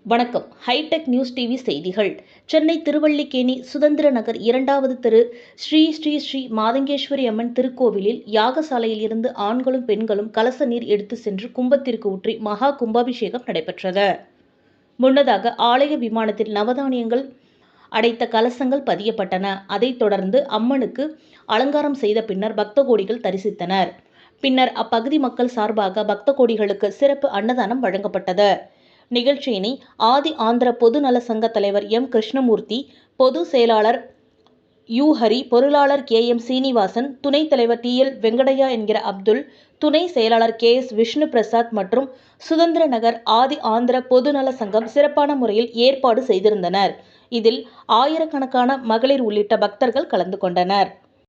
வணக்கம். Hitech news TV செய்திகள். சென்னை திருவல்லிக்கேணி சுதந்திர நகர் 2வது தெரு ஸ்ரீ ஸ்ரீ ஸ்ரீ மாதங்கேஸ்வரி அம்மன் திருக்கோவிலில் யாகசாலையில் இருந்து ஆண்களும் பெண்களும் கலச நீர் எடுத்து சென்று கும்பத்திற்கு ஊற்றி மகா கும்பாபிஷேகம் நடைபெற்றது. முன்னதாக ஆலய விமானத்தில் நவதானியங்கள் அடைத்த கலசங்கள் பதியப்பட்டன. அதைத் தொடர்ந்து அம்மனுக்கு அலங்காரம் செய்த பின்னர் பக்த கோடிகள் தரிசித்தனர். பின்னர் அப்பகுதி மக்கள் சார்பாக பக்த கோடிகளுக்கு சிறப்பு அன்னதானம் வழங்கப்பட்டது. நிகழ்ச்சியினை ஆதி ஆந்திர பொது நல சங்க தலைவர் எம். கிருஷ்ணமூர்த்தி, பொது செயலாளர் யு. ஹரி, பொருளாளர் கே. எம். சீனிவாசன், துணைத் தலைவர் டி. எல். வெங்கடையா என்கிற அப்துல், துணை செயலாளர் கே. எஸ். விஷ்ணு பிரசாத் மற்றும் சுதந்திர நகர் ஆதி ஆந்திர பொது நல சங்கம் சிறப்பான முறையில் ஏற்பாடு செய்திருந்தனர். இதில் ஆயிரக்கணக்கான மகளிர் உள்ளிட்ட பக்தர்கள் கலந்து கொண்டனர்.